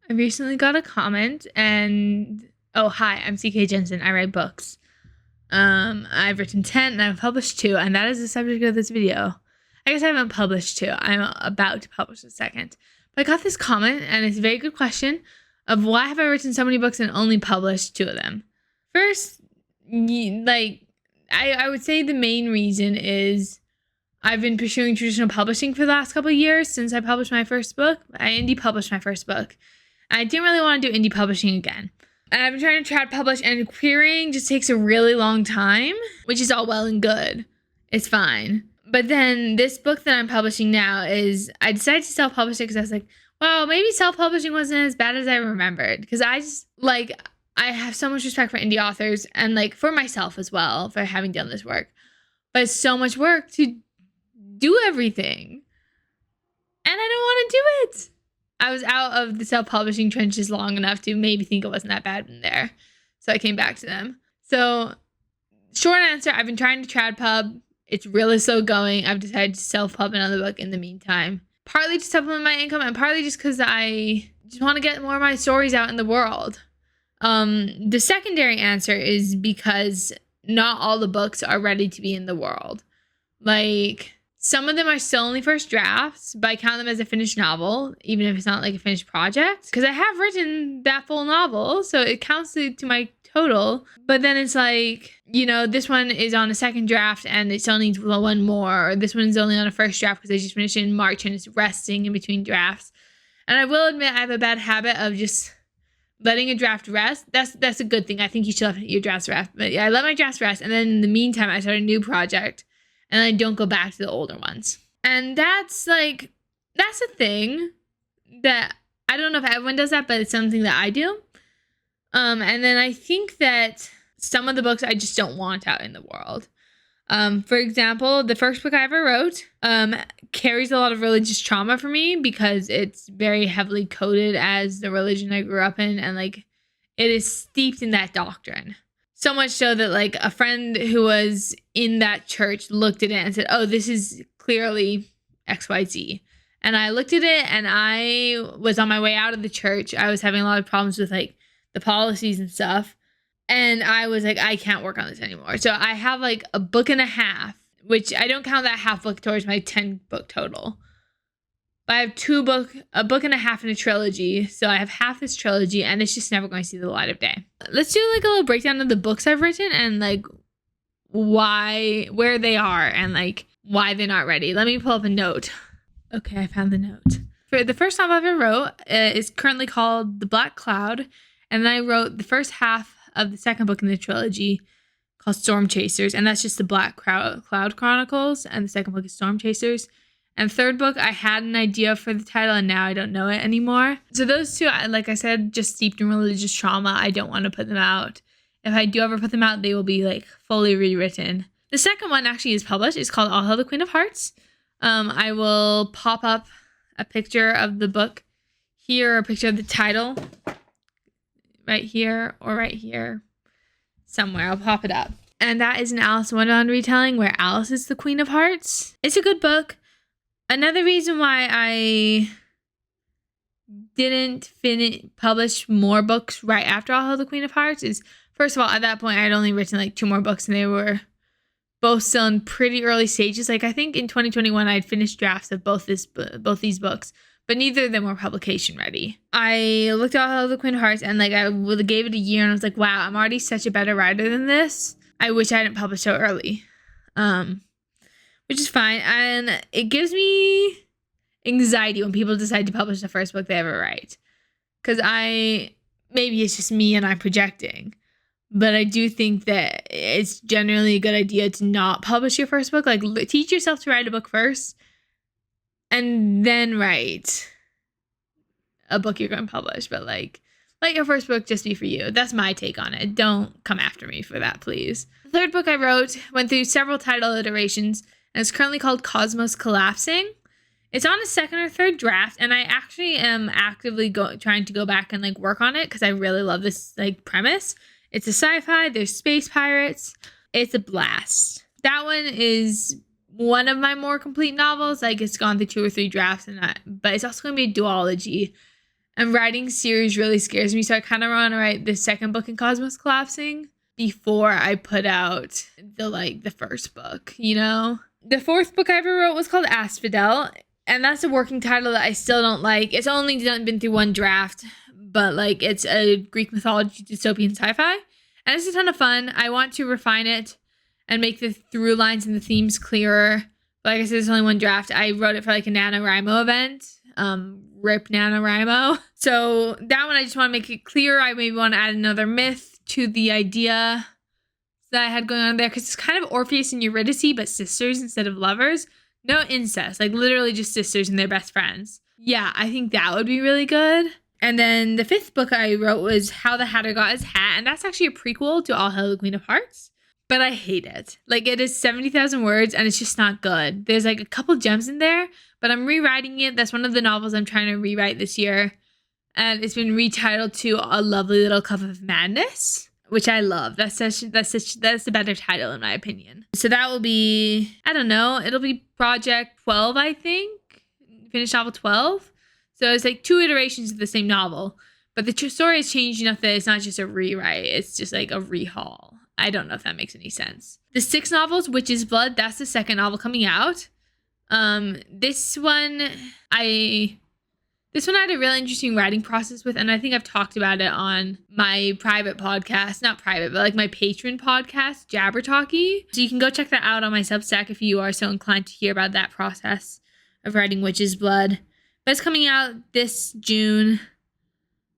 I recently got a comment and oh hi, I'm CK Jensen. I write books. I've written 10 and I've published 2, and that is the subject of this video. I guess I haven't published 2. I'm about to publish the second. But I got this comment, and it's a very good question of why have I written so many books and only published 2 of them? First, I would say the main reason is I've been pursuing traditional publishing for the last couple of years since I published my first book. I indie published my first book. I didn't really want to do indie publishing again. And I've been trying to trad publish, and querying just takes a really long time, which is all well and good. It's fine. But then this book that I'm publishing now is, I decided to self-publish it because I was like, well, maybe self-publishing wasn't as bad as I remembered. Because I have so much respect for indie authors and for myself as well for having done this work. But it's so much work to do everything. And I don't want to do it. I was out of the self-publishing trenches long enough to maybe think it wasn't that bad in there. So I came back to them. So short answer, I've been trying to trad pub. It's really slow going. I've decided to self-pub another book in the meantime. Partly to supplement my income and partly just because I just want to get more of my stories out in the world. The secondary answer is because not all the books are ready to be in the world. Some of them are still only first drafts, but I count them as a finished novel, even if it's not a finished project. Because I have written that full novel, so it counts to my total. But then it's this one is on a second draft and it still needs one more. Or this one's only on a first draft because I just finished it in March and it's resting in between drafts. And I will admit I have a bad habit of just letting a draft rest. That's a good thing. I think you should let your drafts rest. But yeah, I let my drafts rest. And then in the meantime, I start a new project. And I don't go back to the older ones. And that's a thing that I don't know if everyone does that, but it's something that I do. And then I think that some of the books I just don't want out in the world. For example, the first book I ever wrote carries a lot of religious trauma for me because it's very heavily coded as the religion I grew up in, and it is steeped in that doctrine. So much so that a friend who was in that church looked at it and said, oh, this is clearly XYZ. And I looked at it and I was on my way out of the church. I was having a lot of problems with the policies and stuff. And I was like, I can't work on this anymore. So I have a book and a half, which I don't count that half book towards my 10 book total. But I have a book and a half in a trilogy. So I have half this trilogy and it's just never going to see the light of day. Let's do a little breakdown of the books I've written and where they are and why they're not ready. Let me pull up a note. Okay, I found the note. For the first novel I ever wrote is currently called The Black Cloud. And then I wrote the first half of the second book in the trilogy called Storm Chasers. And that's just the Black Cloud Chronicles. And the second book is Storm Chasers. And third book, I had an idea for the title, and now I don't know it anymore. So those 2, like I said, just steeped in religious trauma. I don't want to put them out. If I do ever put them out, they will be fully rewritten. The second one actually is published. It's called All Hail the Queen of Hearts. I will pop up a picture of the book here, or a picture of the title right here or right here somewhere. I'll pop it up. And that is an Alice in Wonderland retelling where Alice is the Queen of Hearts. It's a good book. Another reason why I didn't publish more books right after All Hail the Queen of Hearts is, first of all, at that point, I had only written 2 more books, and they were both still in pretty early stages. I think in 2021, I had finished drafts of both these books, but neither of them were publication ready. I looked at All Hail the Queen of Hearts, and I gave it a year, and I was like, wow, I'm already such a better writer than this. I wish I hadn't published so early. Which is fine, and it gives me anxiety when people decide to publish the first book they ever write. Because maybe it's just me and I'm projecting, but I do think that it's generally a good idea to not publish your first book. Teach yourself to write a book first, and then write a book you're going to publish. But let your first book just be for you. That's my take on it. Don't come after me for that, please. The third book I wrote went through several title iterations, and it's currently called Cosmos Collapsing. It's on a second or third draft, and I actually am actively trying to go back and work on it because I really love this premise. It's a sci-fi. There's space pirates. It's a blast. That one is one of my more complete novels. It's gone through 2 or 3 drafts, but it's also going to be a duology. And writing series really scares me, so I kind of want to write the second book in Cosmos Collapsing before I put out the first book, you know? The fourth book I ever wrote was called Asphodel, and that's a working title that I still don't like. It's only been through one draft, but like it's a Greek mythology dystopian sci-fi, and it's a ton of fun. I want to refine it and make the through lines and the themes clearer. But like I said, it's only one draft. I wrote it for like a NaNoWriMo event. Rip NaNoWriMo. So that one I just want to make it clear. I maybe want to add another myth to the idea that I had going on there, because it's kind of Orpheus and Eurydice, but sisters instead of lovers. No incest, like literally just sisters and they're best friends. Yeah, I think that would be really good. And then the fifth book I wrote was How the Hatter Got His Hat, and that's actually a prequel to All Hail the Queen of Hearts. But I hate it. Like, it is 70,000 words and it's just not good. There's like a couple gems in there, but I'm rewriting it. That's one of the novels I'm trying to rewrite this year. And it's been retitled to A Lovely Little Cup of Madness, which I love. That's the better title in my opinion. So that will be, I don't know, it'll be project 12, I think. Finish novel 12. So it's like 2 iterations of the same novel. But the story has changed enough that it's not just a rewrite. It's just like a rehaul. I don't know if that makes any sense. The 6 novels, Witch's Blood, that's the second novel coming out. This one I had a really interesting writing process with, and I think I've talked about it on my private podcast, not private, but like my patron podcast, Jabber Talkie. So you can go check that out on my Substack if you are so inclined to hear about that process of writing Witch's Blood. But it's coming out this June.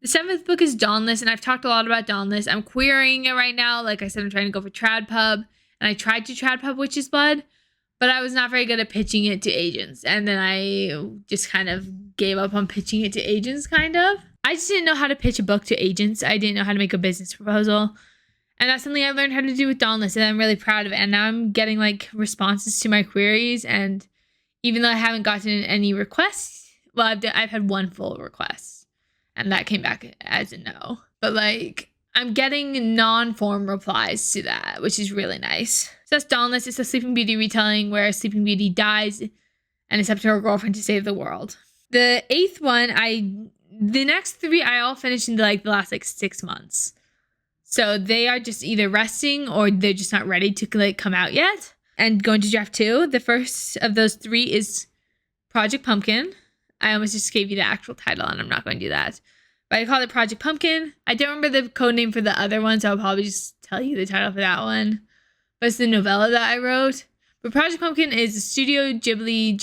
The 7th book is Dawnless, and I've talked a lot about Dawnless. I'm querying it right now. Like I said, I'm trying to go for TradPub, and I tried to TradPub Witch's Blood, but I was not very good at pitching it to agents. And then I just kind of gave up on pitching it to agents, kind of. I just didn't know how to pitch a book to agents. I didn't know how to make a business proposal. And that's something I learned how to do with Dawnless, and I'm really proud of it. And now I'm getting like responses to my queries, and even though I haven't gotten any requests, well, I've had one full request. And that came back as a no. But like, I'm getting non-form replies to that, which is really nice. So that's Dawnless. It's a Sleeping Beauty retelling where Sleeping Beauty dies and it's up to her girlfriend to save the world. The 8th one, the next 3 I all finished in like the last like 6 months. So they are just either resting or they're just not ready to like come out yet. And going to draft 2, the first of those 3 is Project Pumpkin. I almost just gave you the actual title, and I'm not going to do that. But I call it Project Pumpkin. I don't remember the code name for the other one, so I'll probably just tell you the title for that one. But it's the novella that I wrote. But Project Pumpkin is a Studio Ghibli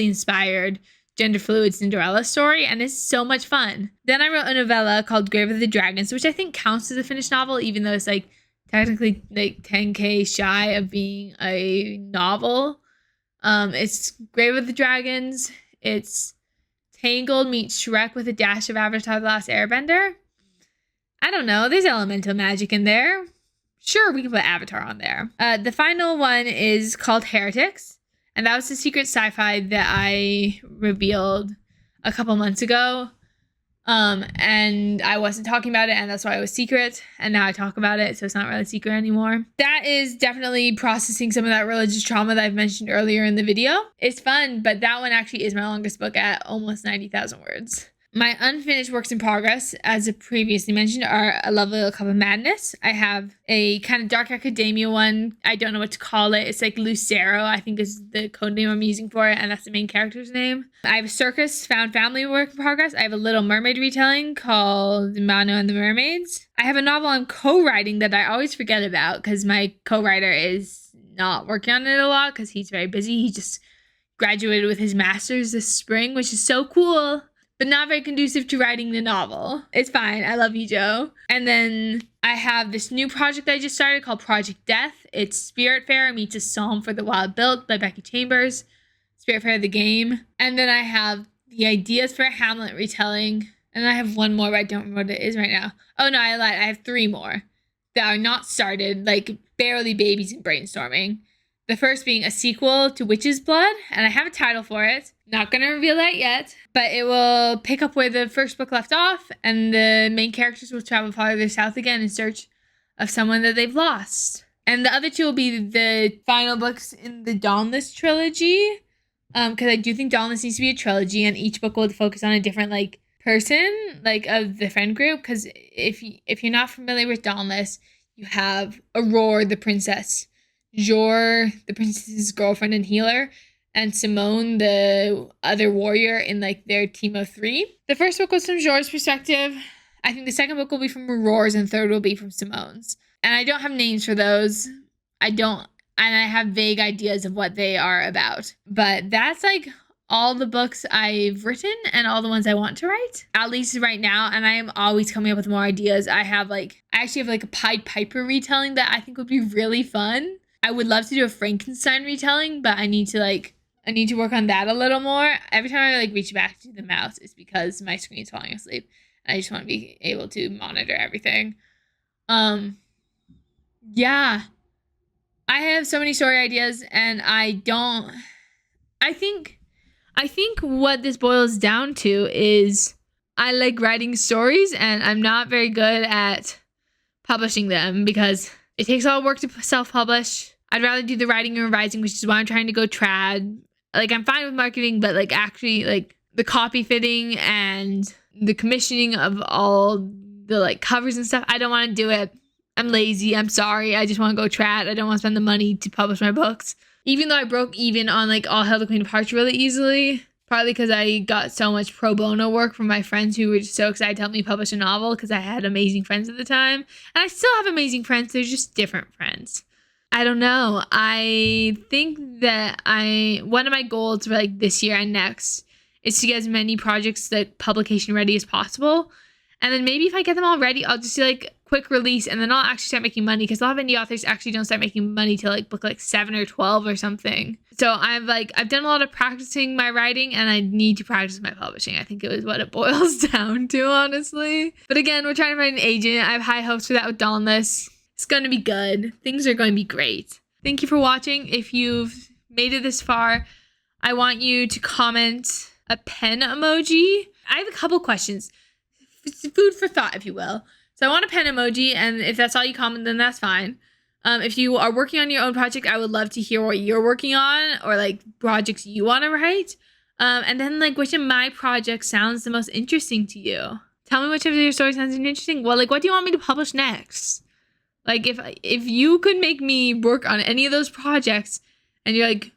inspired gender fluid Cinderella story, and it's so much fun. Then I wrote a novella called Grave of the Dragons, which I think counts as a finished novel, even though it's like technically like 10K shy of being a novel. It's Grave of the Dragons. It's Tangled meets Shrek with a dash of Avatar: The Last Airbender. I don't know. There's elemental magic in there. Sure, we can put Avatar on there. The final one is called Heretics. And that was the secret sci-fi that I revealed a couple months ago. And I wasn't talking about it, and that's why it was secret. And now I talk about it, so it's not really secret anymore. That is definitely processing some of that religious trauma that I've mentioned earlier in the video. It's fun, but that one actually is my longest book at almost 90,000 words. My unfinished works in progress, as previously mentioned, are A Lovely Little Cup of Madness. I have a kind of dark academia one. I don't know what to call it. It's like Lucero, I think is the code name I'm using for it, and that's the main character's name. I have a circus found family work in progress. I have a Little Mermaid retelling called Mano and the Mermaids. I have a novel I'm co-writing that I always forget about because my co-writer is not working on it a lot because he's very busy. He just graduated with his master's this spring, which is so cool, but not very conducive to writing the novel. It's fine. I love you, Joe. And then I have this new project I just started called Project Death. It's Spiritfarer meets A Psalm for the Wild Built by Becky Chambers. Spiritfarer the game. And then I have the ideas for a Hamlet retelling. And then I have one more, but I don't remember what it is right now. Oh no, I lied. I have 3 more that are not started, like barely babies in brainstorming. The first being a sequel to Witch's Blood, and I have a title for it. Not going to reveal that yet, but it will pick up where the first book left off, and the main characters will travel farther south again in search of someone that they've lost. And the other 2 will be the final books in the Dawnless trilogy. Because I do think Dauntless needs to be a trilogy, and each book will focus on a different like person, like of the friend group. Because if you're not familiar with Dauntless, you have Aurore, the princess, Jor, the princess's girlfriend and healer, and Simone, the other warrior in like their team of 3. The first book was from Jor's perspective. I think the second book will be from Aurore's, and the third will be from Simone's. And I don't have names for those. And I have vague ideas of what they are about. But that's like all the books I've written and all the ones I want to write, at least right now. And I am always coming up with more ideas. I actually have like a Pied Piper retelling that I think would be really fun. I would love to do a Frankenstein retelling, but I need to work on that a little more. Every time I like reach back to the mouse, it's because my screen's falling asleep. And I just want to be able to monitor everything. Yeah. I have so many story ideas, and I think what this boils down to is I like writing stories, and I'm not very good at publishing them because it takes a lot of work to self-publish. I'd rather do the writing and revising, which is why I'm trying to go trad. Like, I'm fine with marketing, but like actually like the copy fitting and the commissioning of all the like covers and stuff, I don't want to do it. I'm lazy. I'm sorry. I just want to go trad. I don't want to spend the money to publish my books. Even though I broke even on like All Hail the Queen of Hearts really easily, partly because I got so much pro bono work from my friends who were just so excited to help me publish a novel because I had amazing friends at the time. And I still have amazing friends. They're just different friends. I don't know. I think that one of my goals for like this year and next is to get as many projects like publication ready as possible. And then maybe if I get them all ready, I'll just do like quick release, and then I'll actually start making money, because a lot of indie authors actually don't start making money till like book like 7 or 12 or something. So I've done a lot of practicing my writing, and I need to practice my publishing. I think it was what it boils down to, honestly. But again, we're trying to find an agent. I have high hopes for that with Dauntless. It's going to be good. Things are going to be great. Thank you for watching. If you've made it this far, I want you to comment a pen emoji. I have a couple questions. Food for thought, if you will. So I want a pen emoji, and if that's all you comment, then that's fine. If you are working on your own project, I would love to hear what you're working on, or like projects you want to write. And then like which of my projects sounds the most interesting to you. Tell me which of your stories sounds interesting. Well, like what do you want me to publish next? Like if you could make me work on any of those projects, and you're like,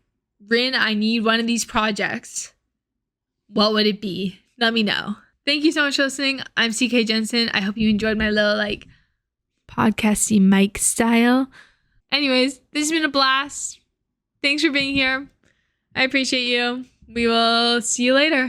Rin, I need one of these projects, what would it be? Let me know. Thank you so much for listening. I'm CK Jensen. I hope you enjoyed my little like podcasty mic style. Anyways, this has been a blast. Thanks for being here. I appreciate you. We will see you later.